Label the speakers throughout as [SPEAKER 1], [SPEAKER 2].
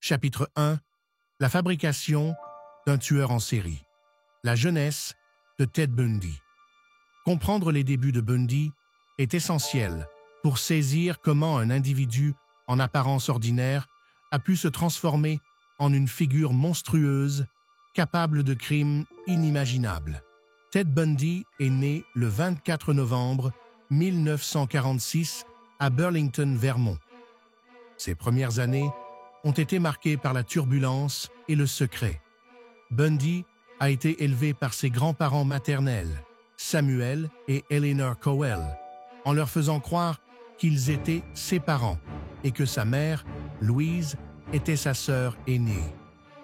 [SPEAKER 1] Chapitre 1. La fabrication d'un tueur en série. La jeunesse de Ted Bundy. Comprendre les débuts de Bundy est essentiel pour saisir comment un individu en apparence ordinaire a pu se transformer en une figure monstrueuse capable de crimes inimaginables. Ted Bundy est né le 24 novembre 1946 à Burlington, Vermont. Ses premières années ont été marquées par la turbulence et le secret. Bundy a été élevé par ses grands-parents maternels, Samuel et Eleanor Cowell, en leur faisant croire qu'ils étaient ses parents et que sa mère, Louise, était sa sœur aînée.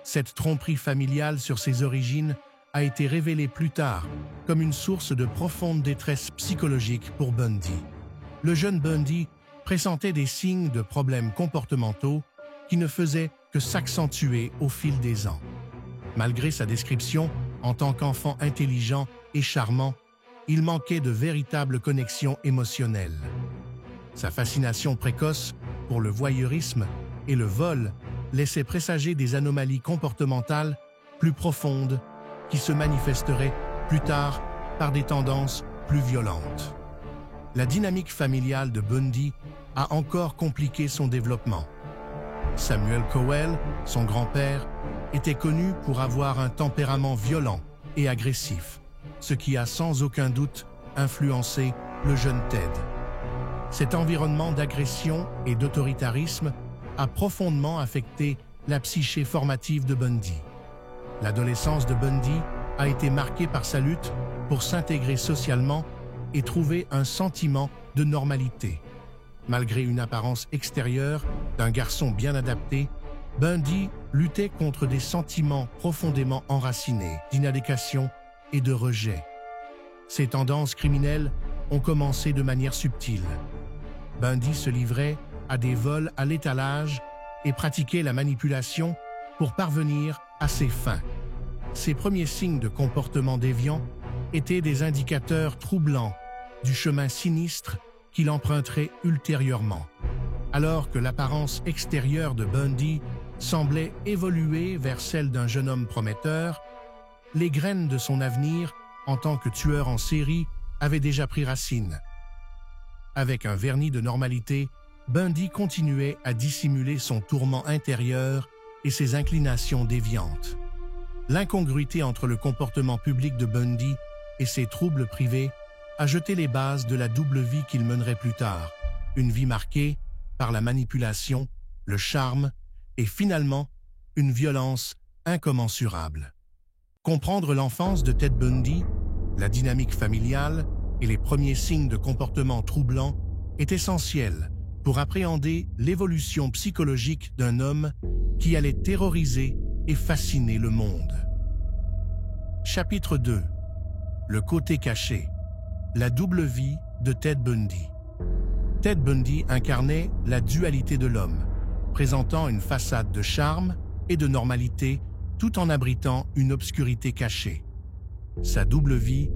[SPEAKER 1] Cette tromperie familiale sur ses origines a été révélée plus tard comme une source de profonde détresse psychologique pour Bundy. Le jeune Bundy pressentait des signes de problèmes comportementaux qui ne faisaient que s'accentuer au fil des ans. Malgré sa description en tant qu'enfant intelligent et charmant, il manquait de véritables connexions émotionnelles. Sa fascination précoce pour le voyeurisme et le vol laissait présager des anomalies comportementales plus profondes qui se manifesteraient plus tard par des tendances plus violentes. La dynamique familiale de Bundy a encore compliqué son développement. Samuel Cowell, son grand-père, était connu pour avoir un tempérament violent et agressif, ce qui a sans aucun doute influencé le jeune Ted. Cet environnement d'agression et d'autoritarisme a profondément affecté la psyché formative de Bundy. L'adolescence de Bundy a été marquée par sa lutte pour s'intégrer socialement et trouver un sentiment de normalité. Malgré une apparence extérieure d'un garçon bien adapté, Bundy luttait contre des sentiments profondément enracinés d'inadéquation et de rejet. Ses tendances criminelles ont commencé de manière subtile. Bundy se livrait à des vols à l'étalage et pratiquait la manipulation pour parvenir à ses fins. Ses premiers signes de comportement déviant étaient des indicateurs troublants du chemin sinistre qu'il emprunterait ultérieurement. Alors que l'apparence extérieure de Bundy semblait évoluer vers celle d'un jeune homme prometteur, les graines de son avenir en tant que tueur en série avaient déjà pris racine. Avec un vernis de normalité, Bundy continuait à dissimuler son tourment intérieur et ses inclinations déviantes. L'incongruité entre le comportement public de Bundy et ses troubles privés a jeté les bases de la double vie qu'il mènerait plus tard, une vie marquée par la manipulation, le charme et finalement une violence incommensurable. Comprendre l'enfance de Ted Bundy, la dynamique familiale et les premiers signes de comportement troublant est essentiel pour appréhender l'évolution psychologique d'un homme qui allait terroriser et fasciner le monde. Chapitre 2. Le côté caché. La double vie de Ted Bundy. Ted Bundy incarnait la dualité de l'homme, présentant une façade de charme et de normalité tout en abritant une obscurité cachée. Sa double vie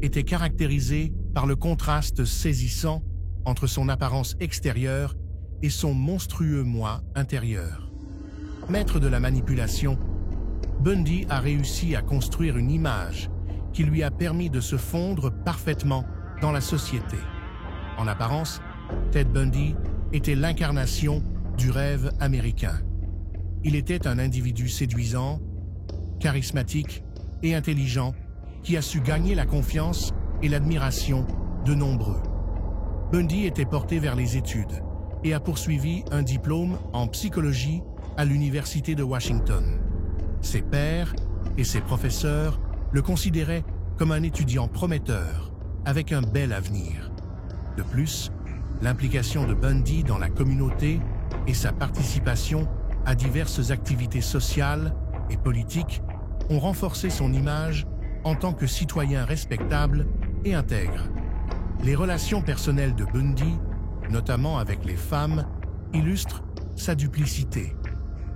[SPEAKER 1] était caractérisée par le contraste saisissant entre son apparence extérieure et son monstrueux moi intérieur. Maître de la manipulation, Bundy a réussi à construire une image qui lui a permis de se fondre parfaitement dans la société. En apparence, Ted Bundy était l'incarnation du rêve américain. Il était un individu séduisant, charismatique et intelligent qui a su gagner la confiance et l'admiration de nombreux. Bundy était porté vers les études et a poursuivi un diplôme en psychologie à l'Université de Washington. Ses pairs et ses professeurs le considérait comme un étudiant prometteur, avec un bel avenir. De plus, l'implication de Bundy dans la communauté et sa participation à diverses activités sociales et politiques ont renforcé son image en tant que citoyen respectable et intègre. Les relations personnelles de Bundy, notamment avec les femmes, illustrent sa duplicité.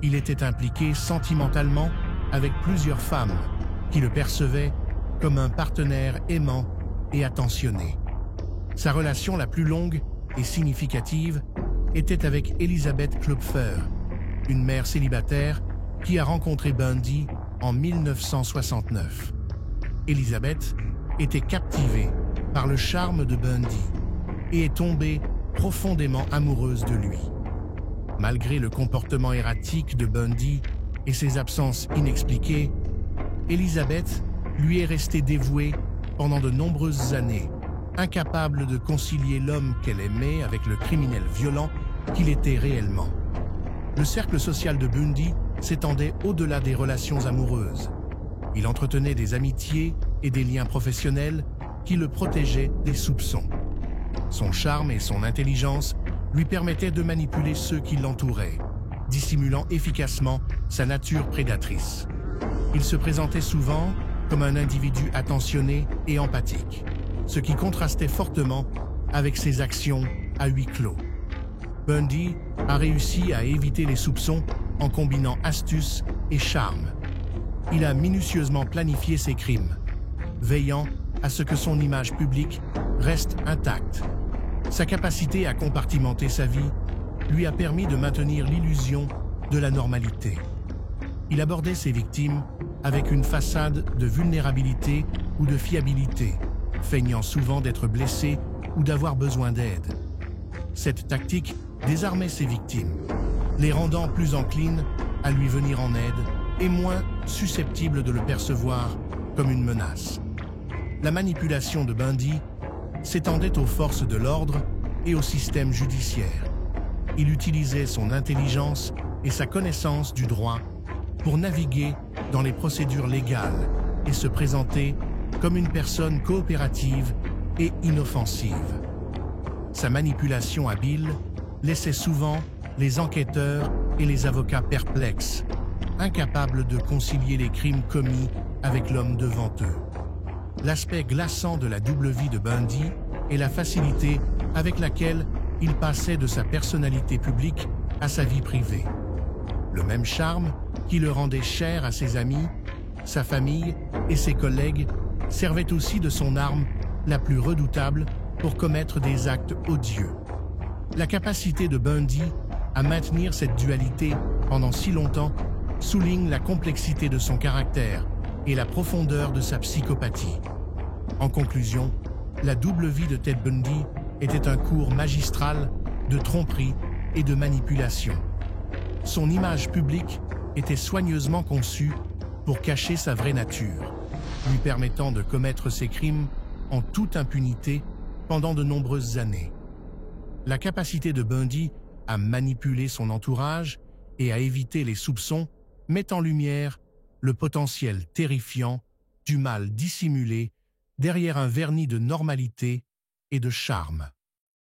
[SPEAKER 1] Il était impliqué sentimentalement avec plusieurs femmes qui le percevaient comme un partenaire aimant et attentionné. Sa relation la plus longue et significative était avec Elizabeth Klopfer, une mère célibataire qui a rencontré Bundy en 1969. Elizabeth était captivée par le charme de Bundy et est tombée profondément amoureuse de lui. Malgré le comportement erratique de Bundy et ses absences inexpliquées, Elizabeth lui est restée dévouée pendant de nombreuses années, incapable de concilier l'homme qu'elle aimait avec le criminel violent qu'il était réellement. Le cercle social de Bundy s'étendait au-delà des relations amoureuses. Il entretenait des amitiés et des liens professionnels qui le protégeaient des soupçons. Son charme et son intelligence lui permettaient de manipuler ceux qui l'entouraient, dissimulant efficacement sa nature prédatrice. Il se présentait souvent comme un individu attentionné et empathique, ce qui contrastait fortement avec ses actions à huis clos. Bundy a réussi à éviter les soupçons en combinant astuce et charme. Il a minutieusement planifié ses crimes, veillant à ce que son image publique reste intacte. Sa capacité à compartimenter sa vie lui a permis de maintenir l'illusion de la normalité. Il abordait ses victimes avec une façade de vulnérabilité ou de fiabilité, feignant souvent d'être blessé ou d'avoir besoin d'aide. Cette tactique désarmait ses victimes, les rendant plus enclines à lui venir en aide et moins susceptibles de le percevoir comme une menace. La manipulation de Bundy s'étendait aux forces de l'ordre et au système judiciaire. Il utilisait son intelligence et sa connaissance du droit pour naviguer dans les procédures légales et se présenter comme une personne coopérative et inoffensive. Sa manipulation habile laissait souvent les enquêteurs et les avocats perplexes, incapables de concilier les crimes commis avec l'homme devant eux. L'aspect glaçant de la double vie de Bundy est la facilité avec laquelle il passait de sa personnalité publique à sa vie privée. Le même charme qui le rendait cher à ses amis, sa famille et ses collègues servait aussi de son arme la plus redoutable pour commettre des actes odieux. La capacité de Bundy à maintenir cette dualité pendant si longtemps souligne la complexité de son caractère et la profondeur de sa psychopathie. En conclusion, la double vie de Ted Bundy était un cours magistral de tromperie et de manipulation. Son image publique était soigneusement conçue pour cacher sa vraie nature, lui permettant de commettre ses crimes en toute impunité pendant de nombreuses années. La capacité de Bundy à manipuler son entourage et à éviter les soupçons met en lumière le potentiel terrifiant du mal dissimulé derrière un vernis de normalité et de charme.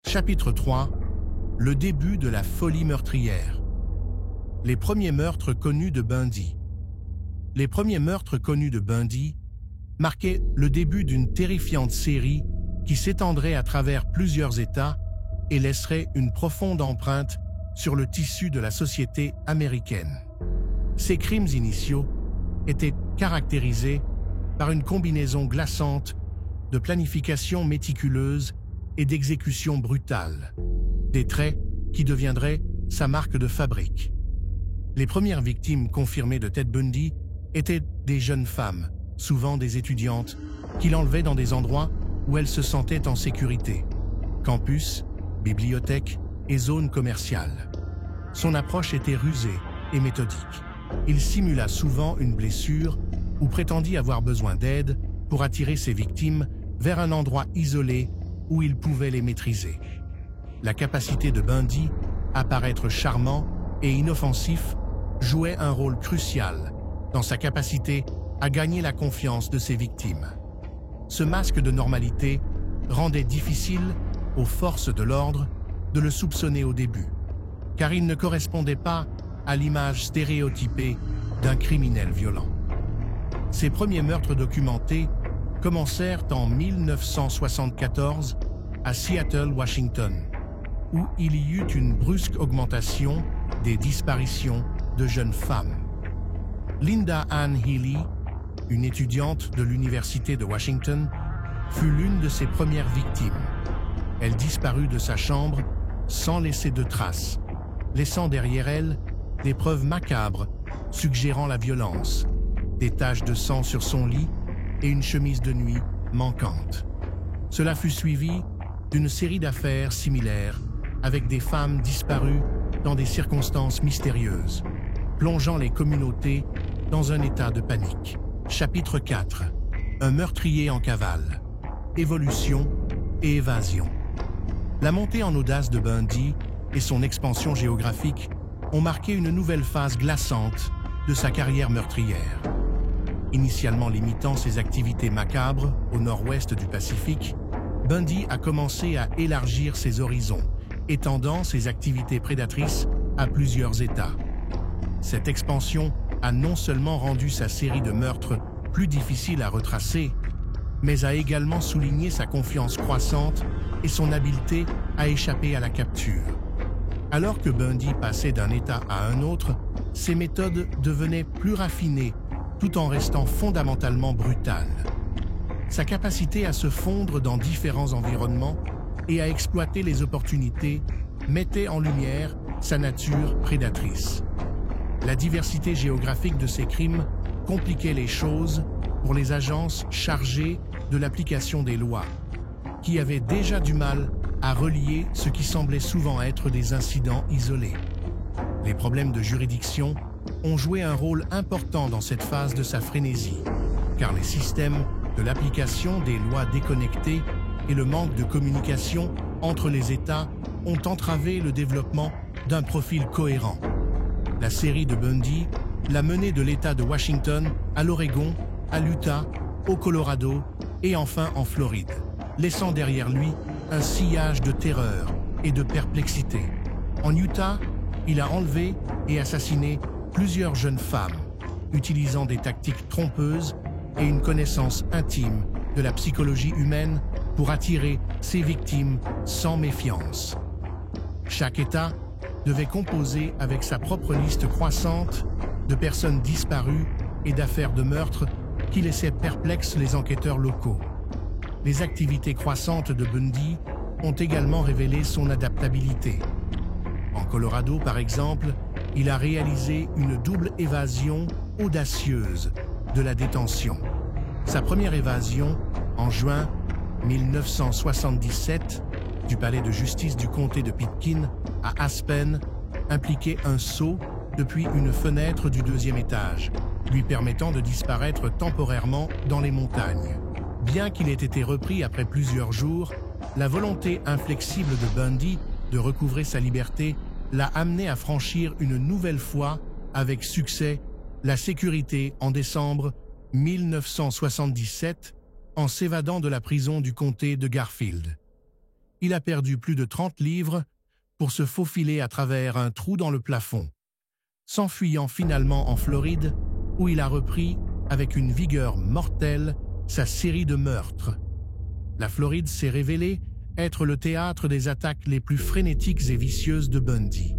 [SPEAKER 1] Chapitre 3. Le début de la folie meurtrière. Les premiers meurtres connus de Bundy. Les premiers meurtres connus de Bundy marquaient le début d'une terrifiante série qui s'étendrait à travers plusieurs États et laisserait une profonde empreinte sur le tissu de la société américaine. Ces crimes initiaux étaient caractérisés par une combinaison glaçante de planification méticuleuse et d'exécution brutale, des traits qui deviendraient sa marque de fabrique. Les premières victimes confirmées de Ted Bundy étaient des jeunes femmes, souvent des étudiantes, qu'il enlevait dans des endroits où elles se sentaient en sécurité: campus, bibliothèques et zones commerciales. Son approche était rusée et méthodique. Il simula souvent une blessure ou prétendit avoir besoin d'aide pour attirer ses victimes vers un endroit isolé où il pouvait les maîtriser. La capacité de Bundy à paraître charmant et inoffensif jouait un rôle crucial dans sa capacité à gagner la confiance de ses victimes. Ce masque de normalité rendait difficile aux forces de l'ordre de le soupçonner au début, car il ne correspondait pas à l'image stéréotypée d'un criminel violent. Ses premiers meurtres documentés commencèrent en 1974 à Seattle, Washington, où il y eut une brusque augmentation des disparitions de jeunes femmes. Linda Ann Healy, une étudiante de l'Université de Washington, fut l'une de ses premières victimes. Elle disparut de sa chambre sans laisser de traces, laissant derrière elle des preuves macabres suggérant la violence, des taches de sang sur son lit et une chemise de nuit manquante. Cela fut suivi d'une série d'affaires similaires avec des femmes disparues dans des circonstances mystérieuses, plongeant les communautés dans un état de panique. Chapitre 4. Un meurtrier en cavale. Évolution et évasion. La montée en audace de Bundy et son expansion géographique ont marqué une nouvelle phase glaçante de sa carrière meurtrière. Initialement limitant ses activités macabres au nord-ouest du Pacifique, Bundy a commencé à élargir ses horizons, étendant ses activités prédatrices à plusieurs États. Cette expansion a non seulement rendu sa série de meurtres plus difficile à retracer, mais a également souligné sa confiance croissante et son habileté à échapper à la capture. Alors que Bundy passait d'un État à un autre, ses méthodes devenaient plus raffinées tout en restant fondamentalement brutales. Sa capacité à se fondre dans différents environnements et à exploiter les opportunités mettait en lumière sa nature prédatrice. La diversité géographique de ses crimes compliquait les choses pour les agences chargées de l'application des lois, qui avaient déjà du mal à relier ce qui semblait souvent être des incidents isolés. Les problèmes de juridiction ont joué un rôle important dans cette phase de sa frénésie, car les systèmes de l'application des lois déconnectées et le manque de communication entre les États ont entravé le développement d'un profil cohérent. La série de Bundy l'a mené de l'État de Washington à l'Oregon, à l'Utah, au Colorado et enfin en Floride, laissant derrière lui un sillage de terreur et de perplexité. En Utah, il a enlevé et assassiné plusieurs jeunes femmes, utilisant des tactiques trompeuses et une connaissance intime de la psychologie humaine pour attirer ses victimes sans méfiance. Chaque État devait composer avec sa propre liste croissante de personnes disparues et d'affaires de meurtre qui laissaient perplexes les enquêteurs locaux. Les activités croissantes de Bundy ont également révélé son adaptabilité. En Colorado, par exemple, il a réalisé une double évasion audacieuse de la détention. Sa première évasion, en juin 1977, du palais de justice du comté de Pitkin à Aspen, impliquait un saut depuis une fenêtre du 2e étage, lui permettant de disparaître temporairement dans les montagnes. Bien qu'il ait été repris après plusieurs jours, la volonté inflexible de Bundy de recouvrer sa liberté l'a amené à franchir une nouvelle fois, avec succès, la sécurité en décembre 1977 en s'évadant de la prison du comté de Garfield. Il a perdu plus de 30 livres pour se faufiler à travers un trou dans le plafond, s'enfuyant finalement en Floride où il a repris avec une vigueur mortelle sa série de meurtres. La Floride s'est révélée être le théâtre des attaques les plus frénétiques et vicieuses de Bundy.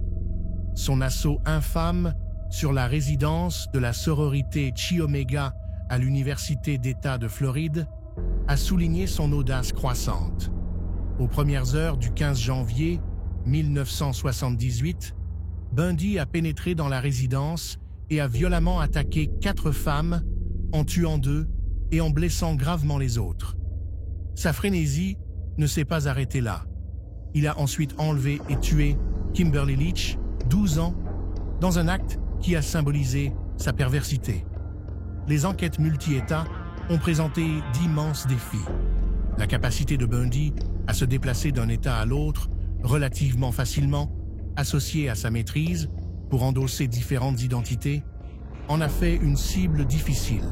[SPEAKER 1] Son assaut infâme sur la résidence de la sororité Chi Omega à l'Université d'État de Floride a souligné son audace croissante. Aux premières heures du 15 janvier 1978, Bundy a pénétré dans la résidence et a violemment attaqué 4 femmes, en tuant 2 et en blessant gravement les autres. Sa frénésie ne s'est pas arrêtée là. Il a ensuite enlevé et tué Kimberly Leach, 12 ans, dans un acte qui a symbolisé sa perversité. Les enquêtes multi-États ont présenté d'immenses défis. La capacité de Bundy à se déplacer d'un État à l'autre relativement facilement, associée à sa maîtrise pour endosser différentes identités, en a fait une cible difficile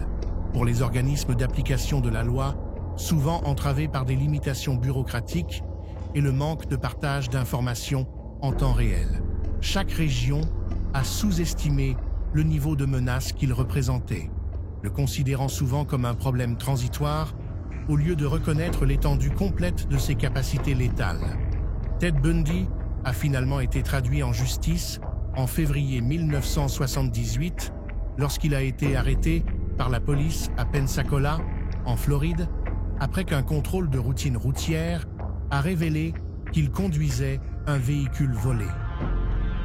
[SPEAKER 1] pour les organismes d'application de la loi, souvent entravés par des limitations bureaucratiques et le manque de partage d'informations en temps réel. Chaque région a sous-estimé le niveau de menace qu'il représentait, le considérant souvent comme un problème transitoire, au lieu de reconnaître l'étendue complète de ses capacités létales. Ted Bundy a finalement été traduit en justice en février 1978 lorsqu'il a été arrêté par la police à Pensacola, en Floride, après qu'un contrôle de routine routière a révélé qu'il conduisait un véhicule volé.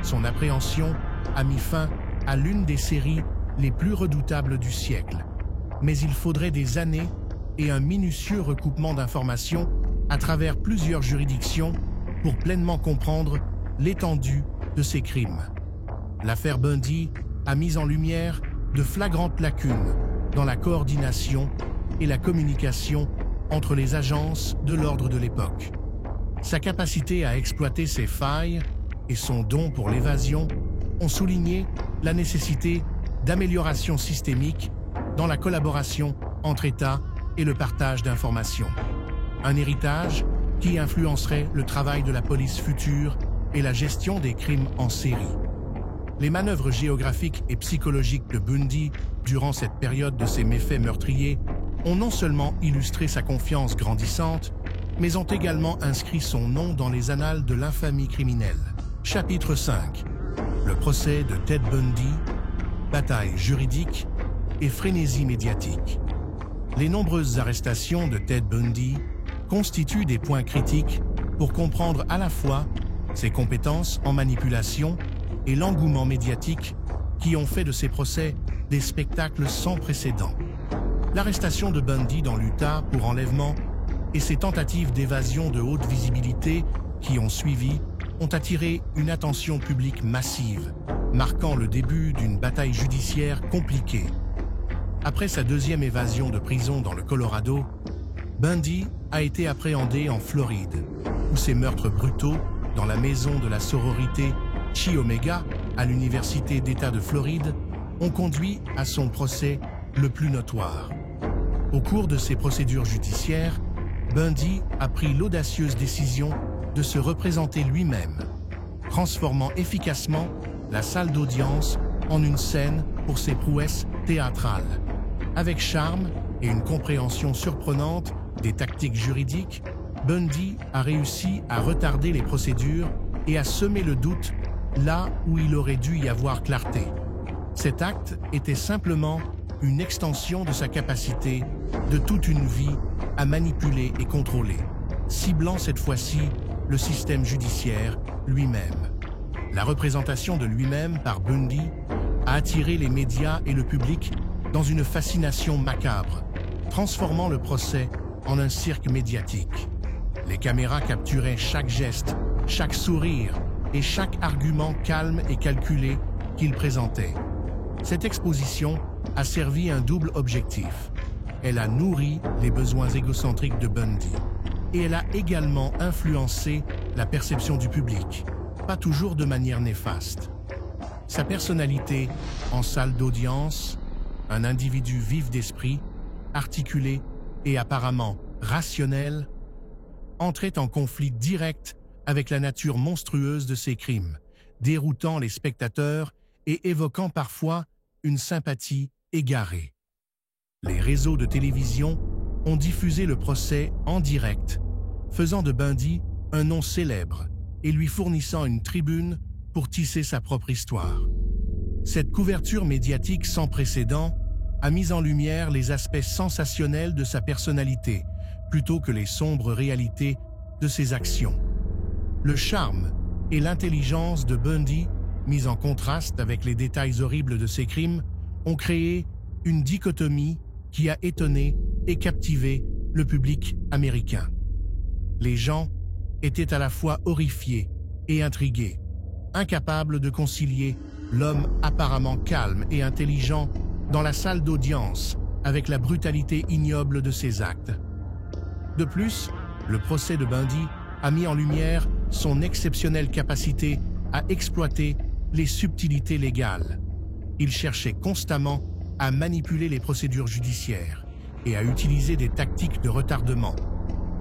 [SPEAKER 1] Son appréhension a mis fin à l'une des séries les plus redoutables du siècle. Mais il faudrait des années et un minutieux recoupement d'informations à travers plusieurs juridictions pour pleinement comprendre l'étendue de ces crimes. L'affaire Bundy a mis en lumière de flagrantes lacunes dans la coordination et la communication entre les agences de l'ordre de l'époque. Sa capacité à exploiter ces failles et son don pour l'évasion ont souligné la nécessité d'améliorations systémiques dans la collaboration entre États et le partage d'informations. Un héritage qui influencerait le travail de la police future et la gestion des crimes en série. Les manœuvres géographiques et psychologiques de Bundy durant cette période de ses méfaits meurtriers ont non seulement illustré sa confiance grandissante, mais ont également inscrit son nom dans les annales de l'infamie criminelle. Chapitre 5. Le procès de Ted Bundy, bataille juridique et frénésie médiatique. Les nombreuses arrestations de Ted Bundy constituent des points critiques pour comprendre à la fois ses compétences en manipulation et l'engouement médiatique qui ont fait de ces procès des spectacles sans précédent. L'arrestation de Bundy dans l'Utah pour enlèvement et ses tentatives d'évasion de haute visibilité qui ont suivi ont attiré une attention publique massive, marquant le début d'une bataille judiciaire compliquée. Après sa deuxième évasion de prison dans le Colorado, Bundy a été appréhendé en Floride, où ses meurtres brutaux dans la maison de la sororité Chi Omega à l'Université d'État de Floride ont conduit à son procès le plus notoire. Au cours de ces procédures judiciaires, Bundy a pris l'audacieuse décision de se représenter lui-même, transformant efficacement la salle d'audience en une scène pour ses prouesses théâtrales. Avec charme et une compréhension surprenante des tactiques juridiques, Bundy a réussi à retarder les procédures et à semer le doute là où il aurait dû y avoir clarté. Cet acte était simplement une extension de sa capacité de toute une vie à manipuler et contrôler, ciblant cette fois-ci le système judiciaire lui-même. La représentation de lui-même par Bundy a attiré les médias et le public dans une fascination macabre, transformant le procès en un cirque médiatique. Les caméras capturaient chaque geste, chaque sourire et chaque argument calme et calculé qu'il présentait. Cette exposition a servi un double objectif. Elle a nourri les besoins égocentriques de Bundy et elle a également influencé la perception du public, pas toujours de manière néfaste. Sa personnalité en salle d'audience, un individu vif d'esprit, articulé et apparemment rationnel, entrait en conflit direct avec la nature monstrueuse de ses crimes, déroutant les spectateurs et évoquant parfois une sympathie égarée. Les réseaux de télévision ont diffusé le procès en direct, faisant de Bundy un nom célèbre et lui fournissant une tribune pour tisser sa propre histoire. Cette couverture médiatique sans précédent a mis en lumière les aspects sensationnels de sa personnalité, plutôt que les sombres réalités de ses actions. Le charme et l'intelligence de Bundy, mis en contraste avec les détails horribles de ses crimes, ont créé une dichotomie qui a étonné et captivé le public américain. Les gens étaient à la fois horrifiés et intrigués, incapables de concilier l'homme apparemment calme et intelligent dans la salle d'audience avec la brutalité ignoble de ses actes. De plus, le procès de Bundy a mis en lumière son exceptionnelle capacité à exploiter les subtilités légales. Il cherchait constamment à manipuler les procédures judiciaires et à utiliser des tactiques de retardement,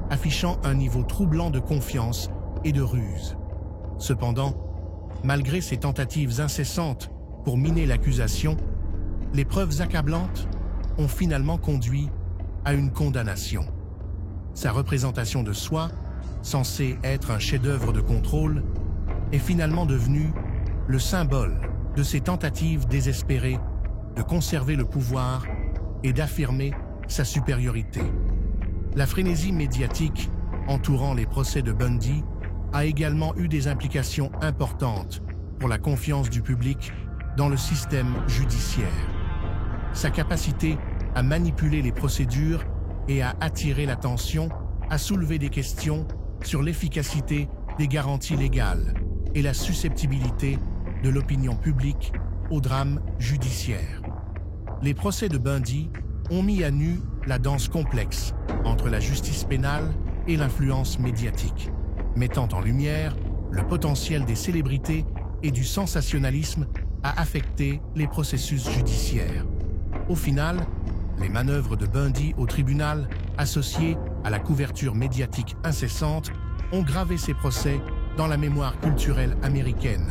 [SPEAKER 1] affichant un niveau troublant de confiance et de ruse. Cependant, malgré ses tentatives incessantes pour miner l'accusation, les preuves accablantes ont finalement conduit à une condamnation. Sa représentation de soi, censée être un chef-d'œuvre de contrôle, est finalement devenue le symbole de ses tentatives désespérées de conserver le pouvoir et d'affirmer sa supériorité. La frénésie médiatique entourant les procès de Bundy a également eu des implications importantes pour la confiance du public dans le système judiciaire. Sa capacité à manipuler les procédures et à attirer l'attention a soulevé des questions sur l'efficacité des garanties légales et la susceptibilité de l'opinion publique au drame judiciaire. Les procès de Bundy ont mis à nu la danse complexe entre la justice pénale et l'influence médiatique, mettant en lumière le potentiel des célébrités et du sensationnalisme à affecter les processus judiciaires. Au final, les manœuvres de Bundy au tribunal, associées à la couverture médiatique incessante, ont gravé ces procès dans la mémoire culturelle américaine.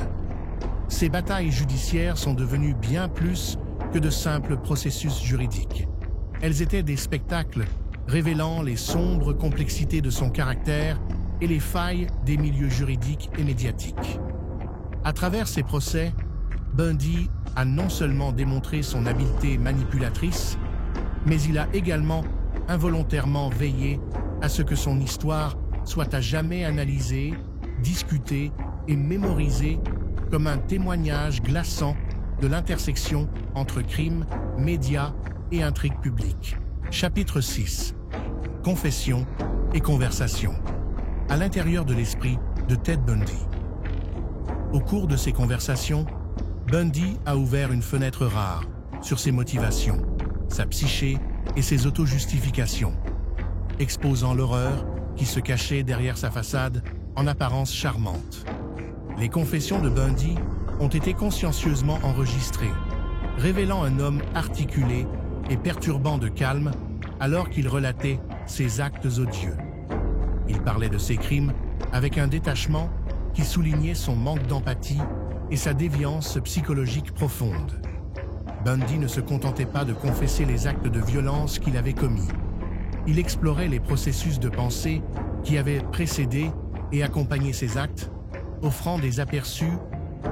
[SPEAKER 1] Ces batailles judiciaires sont devenues bien plus que de simples processus juridiques. Elles étaient des spectacles révélant les sombres complexités de son caractère et les failles des milieux juridiques et médiatiques. À travers ces procès, Bundy a non seulement démontré son habileté manipulatrice, mais il a également involontairement veillé à ce que son histoire soit à jamais analysée, discutée et mémorisée comme un témoignage glaçant de l'intersection entre crime, médias et intrigue publique. Chapitre 6. Confession et conversation. À l'intérieur de l'esprit de Ted Bundy. Au cours de ces conversations, Bundy a ouvert une fenêtre rare sur ses motivations, sa psyché et ses auto-justifications, exposant l'horreur qui se cachait derrière sa façade en apparence charmante. Les confessions de Bundy ont été consciencieusement enregistrées, révélant un homme articulé et perturbant de calme alors qu'il relatait ses actes odieux. Il parlait de ses crimes avec un détachement qui soulignait son manque d'empathie et sa déviance psychologique profonde. Bundy ne se contentait pas de confesser les actes de violence qu'il avait commis. Il explorait les processus de pensée qui avaient précédé et accompagné ces actes, offrant des aperçus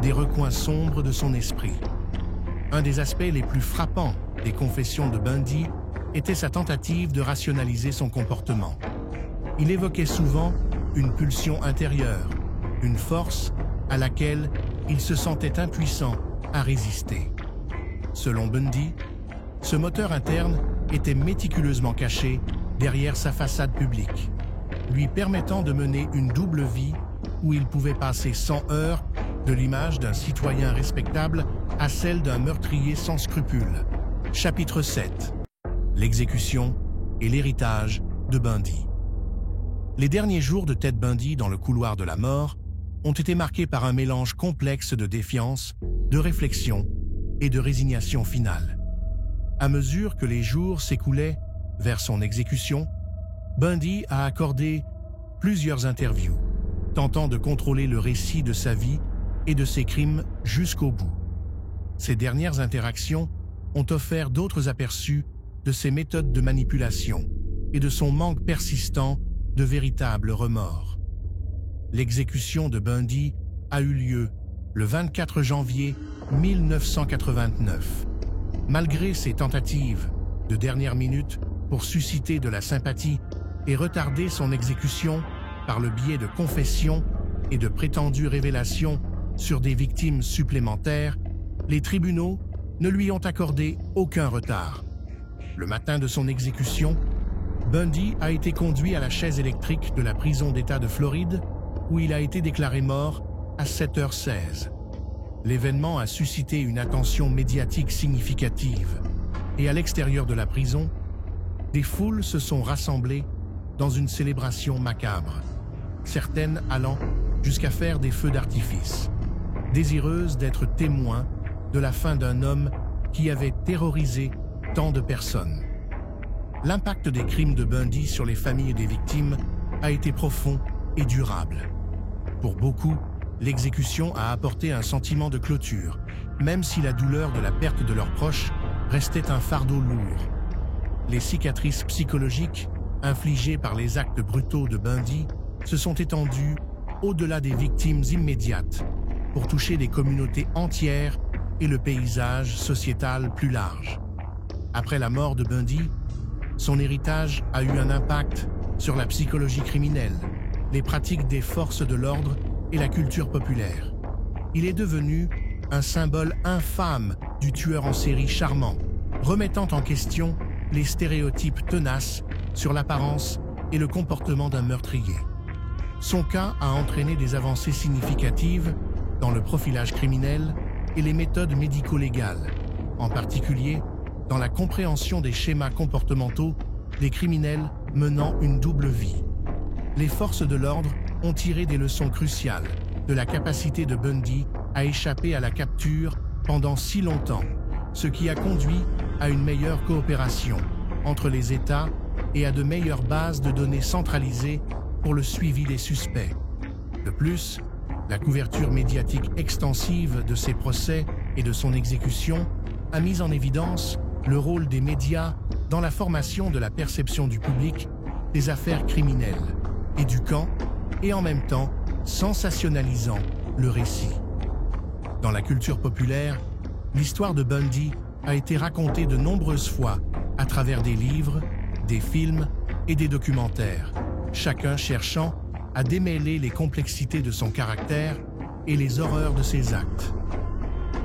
[SPEAKER 1] des recoins sombres de son esprit. Un des aspects les plus frappants des confessions de Bundy était sa tentative de rationaliser son comportement. Il évoquait souvent une pulsion intérieure, une force à laquelle il se sentait impuissant à résister. Selon Bundy, ce moteur interne était méticuleusement caché derrière sa façade publique, lui permettant de mener une double vie où il pouvait passer sans heurts de l'image d'un citoyen respectable à celle d'un meurtrier sans scrupules. Chapitre 7. L'exécution et l'héritage de Bundy. Les derniers jours de Ted Bundy dans le couloir de la mort ont été marqués par un mélange complexe de défiance, de réflexion et de résignation finale. À mesure que les jours s'écoulaient vers son exécution, Bundy a accordé plusieurs interviews, tentant de contrôler le récit de sa vie et de ses crimes jusqu'au bout. Ces dernières interactions ont offert d'autres aperçus de ses méthodes de manipulation et de son manque persistant de véritables remords. L'exécution de Bundy a eu lieu le 24 janvier 1989. Malgré ses tentatives de dernière minute pour susciter de la sympathie et retarder son exécution par le biais de confessions et de prétendues révélations sur des victimes supplémentaires, les tribunaux ne lui ont accordé aucun retard. Le matin de son exécution, Bundy a été conduit à la chaise électrique de la prison d'État de Floride, où il a été déclaré mort à 7h16. L'événement a suscité une attention médiatique significative, et à l'extérieur de la prison, des foules se sont rassemblées dans une célébration macabre, certaines allant jusqu'à faire des feux d'artifice, désireuses d'être témoins de la fin d'un homme qui avait terrorisé tant de personnes. L'impact des crimes de Bundy sur les familles des victimes a été profond et durable. Pour beaucoup, l'exécution a apporté un sentiment de clôture, même si la douleur de la perte de leurs proches restait un fardeau lourd. Les cicatrices psychologiques infligées par les actes brutaux de Bundy se sont étendues au-delà des victimes immédiates pour toucher des communautés entières et le paysage sociétal plus large. Après la mort de Bundy, son héritage a eu un impact sur la psychologie criminelle, les pratiques des forces de l'ordre et la culture populaire. il est devenu un symbole infâme du tueur en série charmant, remettant en question les stéréotypes tenaces sur l'apparence et le comportement d'un meurtrier. Son cas a entraîné des avancées significatives dans le profilage criminel et les méthodes médico-légales, en particulier dans la compréhension des schémas comportementaux des criminels menant une double vie. Les forces de l'ordre ont tiré des leçons cruciales de la capacité de Bundy à échapper à la capture pendant si longtemps, ce qui a conduit à une meilleure coopération entre les États et à de meilleures bases de données centralisées pour le suivi des suspects. De plus, la couverture médiatique extensive de ses procès et de son exécution a mis en évidence le rôle des médias dans la formation de la perception du public des affaires criminelles, éduquant et en même temps sensationnalisant le récit. Dans la culture populaire, l'histoire de Bundy a été racontée de nombreuses fois à travers des livres, des films et des documentaires, chacun cherchant à démêler les complexités de son caractère et les horreurs de ses actes.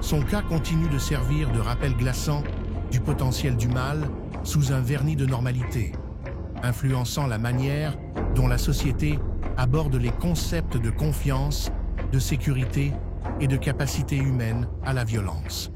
[SPEAKER 1] Son cas continue de servir de rappel glaçant du potentiel du mal sous un vernis de normalité, influençant la manière dont la société aborde les concepts de confiance, de sécurité et de capacité humaine à la violence.